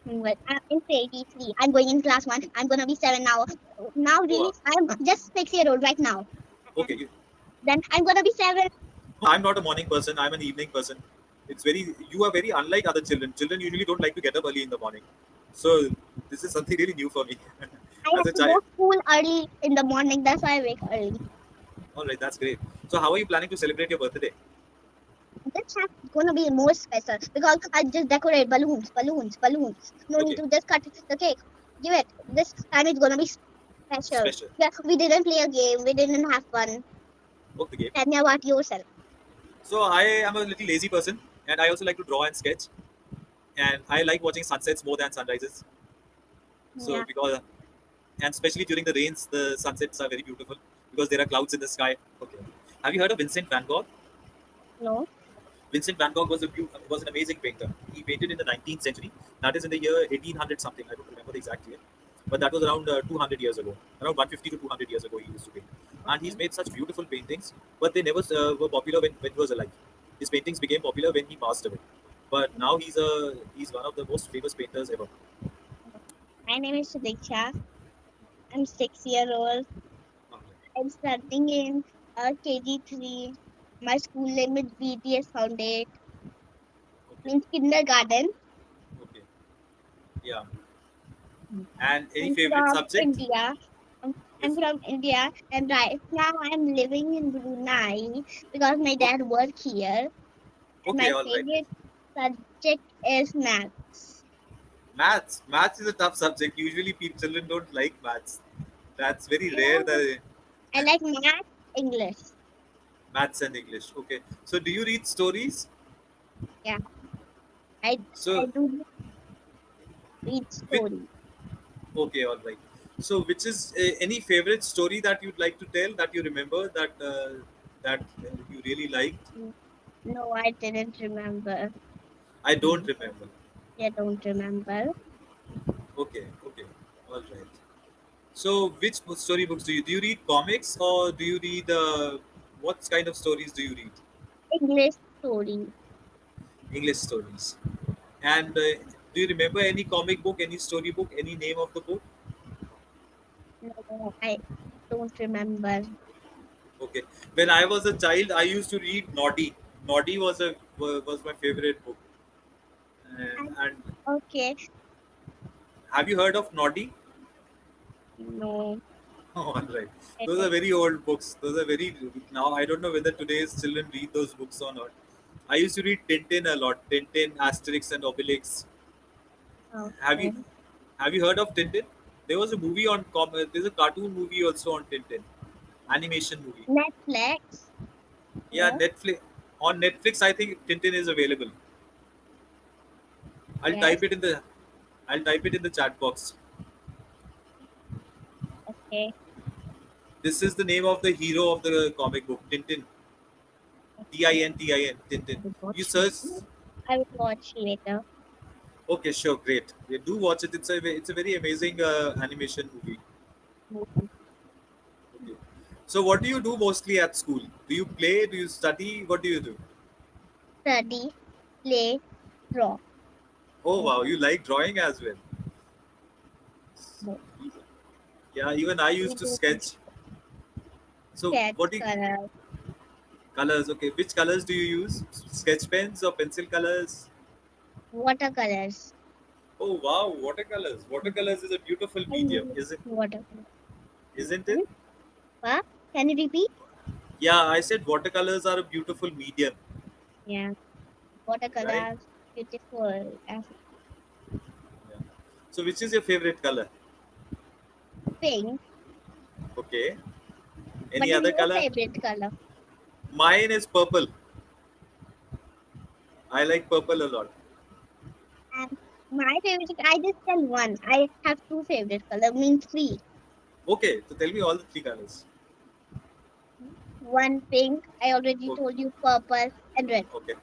Well, I'm in KG3. I'm going in class 1. I'm gonna be 7 now. Now, Oh, really, I'm just 6 year old right now. okay. And then I'm gonna be 7. I'm not a morning person. I'm an evening person. You are very unlike other children. Children usually don't like to get up early in the morning. So this is something really new for me I as have a to go child. school early in the morning. That's why I wake early. All right, that's great. So how are you planning to celebrate your birthday? This time gonna be more special because I just decorate balloons, balloons, balloons. No need Okay, to just cut the cake. Give it. This time it's gonna be special. special. Yeah, we didn't play a game. We didn't have fun. Okay. Tell me about yourself. So I am a little lazy person, and I also like to draw and sketch, and I like watching sunsets more than sunrises. So Yeah. because and especially during the rains, the sunsets are very beautiful because there are clouds in the sky. Okay. Have you heard of Vincent Van Gogh? No. Vincent Van Gogh was an amazing painter. He painted in the 19th century. That is in the year 1800 something. I don't remember the exact year, but that was around 200 years ago. Around 150 to 200 years ago, he used to paint, and he's Okay. made such beautiful paintings. But they never were popular when he was alive. His paintings became popular when he passed away. But now he's one of the most famous painters ever. My name is Sudiksha. I'm 6 year old. I'm studying in KG3. My school name is BTS Foundation. Okay, Means kindergarten. okay, yeah. And any I'm favorite from subject? India. I'm Yes. from India, and right now I'm living in Brunei because my Okay, dad work here. And okay, my all right. favorite subject is maths. Maths. Maths is a tough subject. Usually, children don't like maths. That's very rare. Yeah, The I like math, English. maths and English. Okay. So, do you read stories? Yeah, I I So, do read which, stories. okay, all right. So, which is any favorite story that you'd like to tell that you remember that you really liked? No, I didn't remember. I don't remember. I don't remember. Okay, okay, all right. So, which story books do you read comics or do you read what kind of stories do you read? English stories. English stories. And do you remember any comic book, any story book, any name of the book? No, I don't remember. Okay. When I was a child, I used to read Noddy. Noddy was my favorite book. And Okay, have you heard of Noddy? no, Oh, all right. I Those are don't. very old books. Those are very now. I don't know whether today's children read those books or not. I used to read Tintin a lot. Tintin, Asterix, and Obelix. Have you Okay. have you heard of Tintin? There was a movie on. There's a cartoon movie also on Tintin, animation movie. Netflix. Yeah, Yeah. Netflix. On Netflix, I think Tintin is available. I'll Yes. type it in the. I'll type it in the chat box. Okay. This is the name of the hero of the comic book, Tintin. Tintin. Tintin. I will You watch. search. I will watch later. Okay, sure, great. Yeah, do watch it. It's a very amazing animation movie. Movie. Okay. So, what do you do mostly at school? Do you play? Do you study? What do you do? Study, play, draw. Oh wow, you like drawing as well. Both. Yeah, even I We used to do sketch. So, sketch, what do you, color, colors? Okay, which colors do you use? Sketch pens or pencil colors? watercolors. Oh wow, watercolors. Watercolors is a beautiful I medium, use isn't watercolor. isn't it? Hmm? What? Can you repeat? Yeah, I said watercolors are a beautiful medium, Yeah. right? Watercolors, beautiful. Yeah. So, which is your favorite color? Pink. Okay. What Any is other your color? favorite color? Mine is purple. I like purple a lot. And my favorite, I just tell one. I have two favorite color, means three. Okay, so tell me all the three colors. One pink, I already Okay. told you purple and red. Okay.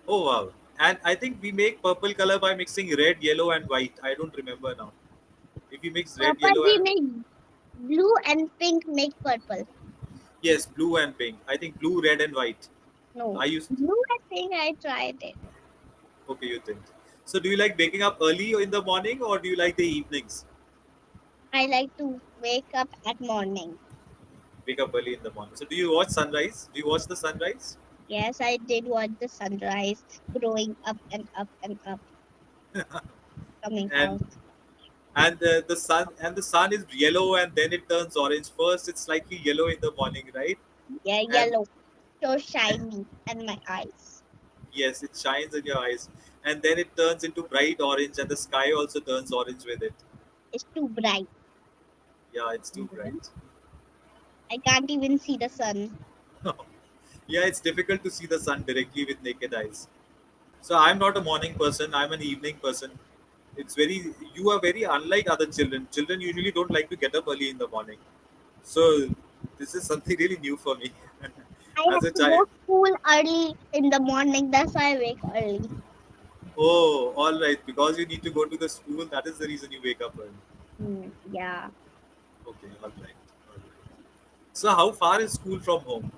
Oh wow. And I think we make purple color by mixing red, yellow, and white. I don't remember now. If we mix red, Purple yellow, we and make blue and pink make purple. yes, blue and pink. I think blue, red, and white. No. I used Blue I think I tried it. okay, you think. So do you like waking up early in the morning or do you like the evenings? I like to wake up at morning. Wake up early in the morning. So do you watch sunrise? Do you watch the sunrise? Yes, I did watch the sunrise growing up and up and up, coming And out. the sun is yellow and then it turns orange. First it's slightly yellow in the morning, right? Yeah, And yellow, so shiny, and my eyes. yes, it shines in your eyes. And then it turns into bright orange and the sky also turns orange with it. It's too bright. Yeah, it's too Mhm. bright. I can't even see the sun. Yeah, it's difficult to see the sun directly with naked eyes. So I'm not a morning person, I'm an evening person. It's very You are very unlike other children. Children usually don't like to get up early in the morning. So this is something really new for me. I As have a to go child. school early in the morning. That's why I wake early. Oh, all right. Because you need to go to the school, that is the reason you wake up early. Yeah, Okay, all right. All right. So how far is school from home?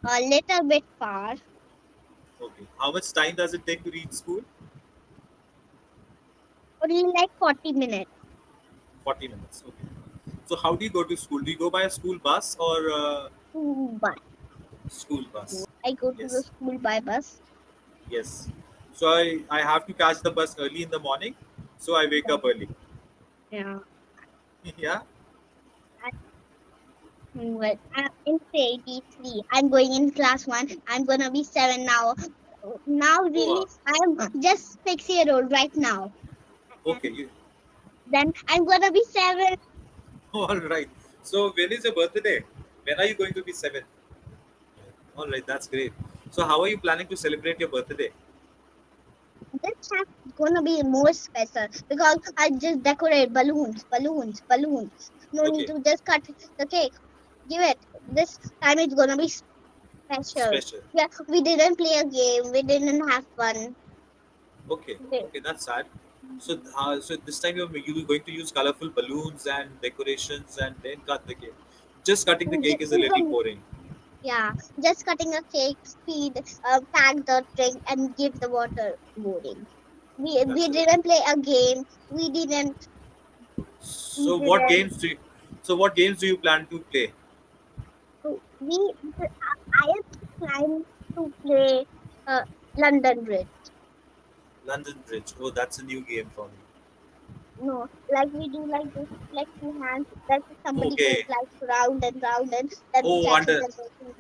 a little bit far. Okay. How much time does it take to reach school? Only like 40 minutes. 40 minutes. Okay. So how do you go to school? Do you go by a school bus or But school bus? I go to the Yes. school by bus. Yes. So I have to catch the bus early in the morning. So I wake up early. Yeah. Yeah. Well, I'm in grade 3. I'm going in class 1. I'm gonna be 7 now. Now, Oh, really, I'm just 6 year old right now. okay. And then I'm gonna be 7 All right. So when is your birthday? When are you going to be 7? All right. That's great. So how are you planning to celebrate your birthday? this time it's gonna be more special because I just decorate balloons, balloons, balloons. No need Okay. to just cut the cake. Give it. This time it's gonna be special. Special. Yeah, we didn't play a game. We didn't have fun. Okay. We, Okay. That's sad. So this time you're going to use colorful balloons and decorations and then cut the cake. Just cutting the cake is a little even boring. yeah, just cutting a cake, speed, pack the drink, and give the water boarding. We That's it. didn't play a game. We So what didn't. games do you, so what games do you plan to play? We I am trying to play uh, London Bridge. London Bridge. Oh, that's a new game for me. No, like we do like this, like two hands. That somebody goes Okay. like round and round, and then we Oh, catch it under. and go.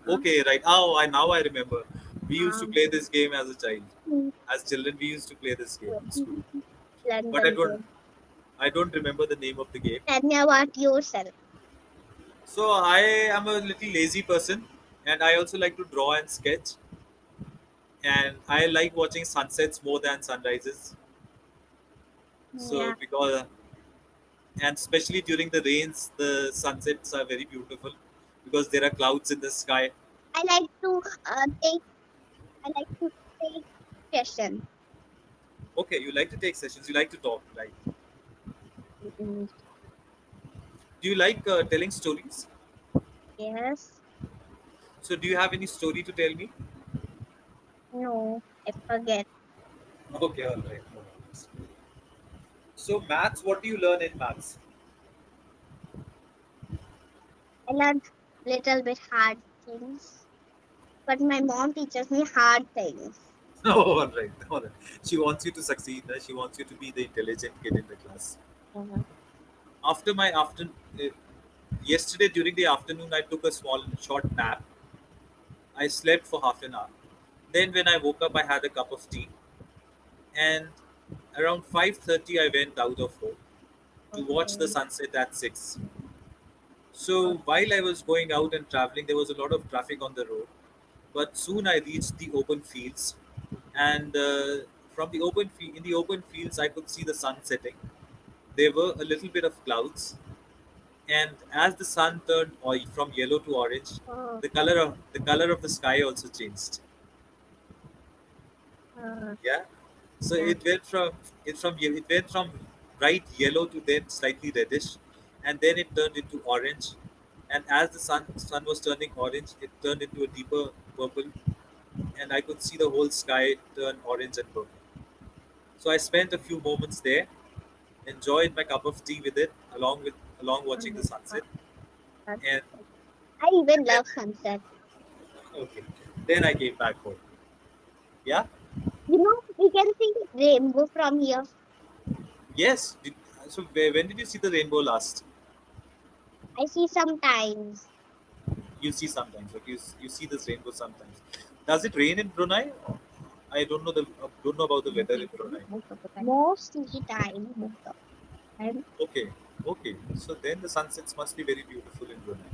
Uh, Okay, right. Oh, I now I remember. We used to um, play this game as a child. mm, As children, we used to play this game in school. But London Bridge. I don't remember the name of the game. Tell me about yourself. So I am a little lazy person, and I also like to draw and sketch. And I like watching sunsets more than sunrises. So Yeah, because and especially during the rains, the sunsets are very beautiful because there are clouds in the sky. I like to take. I like to take session. Okay, you like to take sessions. You like to talk, right? Mm, Do you like telling stories? yes. So, do you have any story to tell me? No, I forget. Okay, all right. No worries. So, maths. What do you learn in maths? I learned little bit hard things, but my mom teaches me hard things. Oh, all right, all right. She wants you to succeed. She wants you to be the intelligent kid in the class. Uh, After my after Yesterday during the afternoon, I took a small short nap. I slept for half an hour. Then, when I woke up, I had a cup of tea, and around 5:30, I went out of home to watch the okay. sunset at 6. So while I was going out and traveling, there was a lot of traffic on the road. But soon I reached the open fields, and from the in the open fields, I could see the sun setting. There were a little bit of clouds, and as the sun turned from yellow to orange, Oh, the color of the sky also changed. uh, Yeah. So yeah. it went from bright yellow to then slightly reddish, and then it turned into orange. And as the sun was turning orange, it turned into a deeper purple. and I could see the whole sky turn orange and purple. So I spent a few moments there, enjoyed my cup of tea with it, along watching the sunset, and I even then love sunset. okay, then I came back home. Yeah, You know, we can see the rainbow from here. yes. So when did you see the rainbow last? I see sometimes. You see sometimes. Okay, you see this rainbow sometimes. Does it rain in Brunei? I don't know about the weather in Brunei. Most of the time. Most of the time. Okay, okay. So then the sunsets must be very beautiful in Brunei.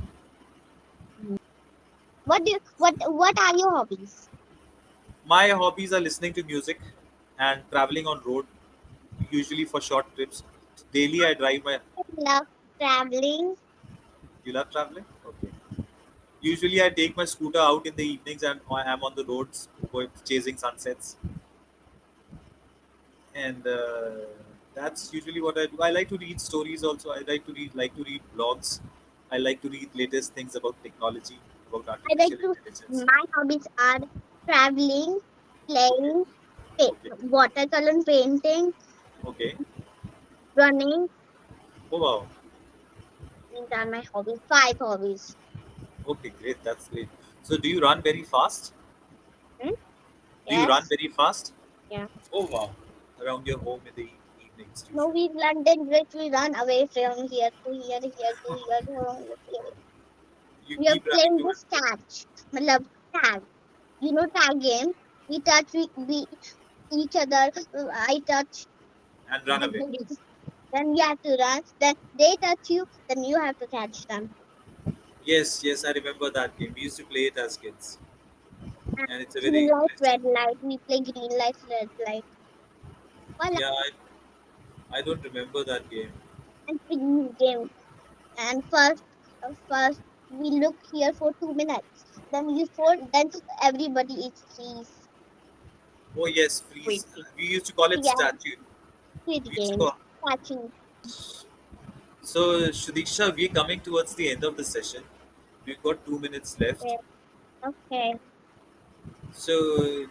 What are your hobbies? My hobbies are listening to music and traveling on road, usually for short trips. Daily I drive my. I love traveling. You love traveling? Okay. Usually I take my scooter out in the evenings and I am on the roads chasing sunsets, and that's usually what I do. I like to read stories also. I like to read blogs. I like to read latest things about technology, about I like artificial to. intelligence. My hobbies are traveling, Okay, playing, okay, watercolor painting, okay. running. Oh wow. These are my hobbies. Five hobbies. Okay, great. That's great. So do you run very fast? Hmm? Do you run Yes. very fast? Yeah. Oh wow. Around your home in the evenings No, usually. we London Bridge. We run away from here to here, here to here. Here. You We are keep running playing to and this fro. catch. Matlab, tag. You know tag game. We touch. We each other. I touch. And run away. Then you have to run. Then they touch you. Then you have to catch them. Yes, yes, I remember that game. We used to play it as kids, And and it's a green very light, interesting. red light. We play green light, red light. Voila. Yeah, I don't remember that game. And picnic game. And first we look here for 2 minutes. Then you four. Then everybody eats cheese. Oh yes, Squid freeze. We used to call it Yeah, statue. squid We used to game. call. Catching. So Shudiksha, we're coming towards the end of the session. We've got 2 minutes left. Yeah, okay. So,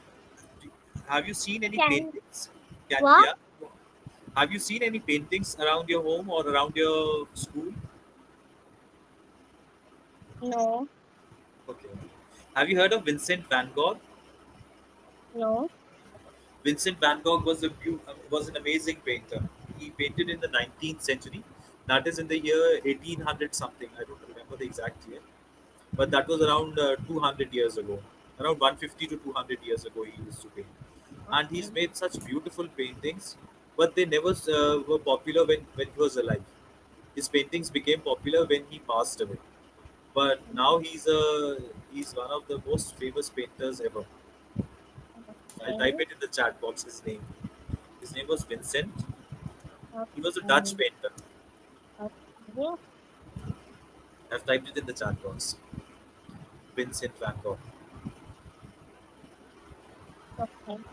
have you seen any Can paintings? Can, what? yeah. Have you seen any paintings around your home or around your school? No, Okay. Have you heard of Vincent Van Gogh? no. Vincent Van Gogh was an amazing painter. He painted in the 19th century. That is in the year 1800 something. I don't remember the exact year, but that was around 200 years ago. Around 150 to 200 years ago, he used to paint, and he's Okay. made such beautiful paintings. But they never were popular when he was alive. His paintings became popular when he passed away. But now he's one of the most famous painters ever. I'll type Okay. it in the chat box. His name. His name was Vincent. He was a Dutch Okay. painter. Okay. I've typed it in the chat box. Vincent Van Gogh. Okay.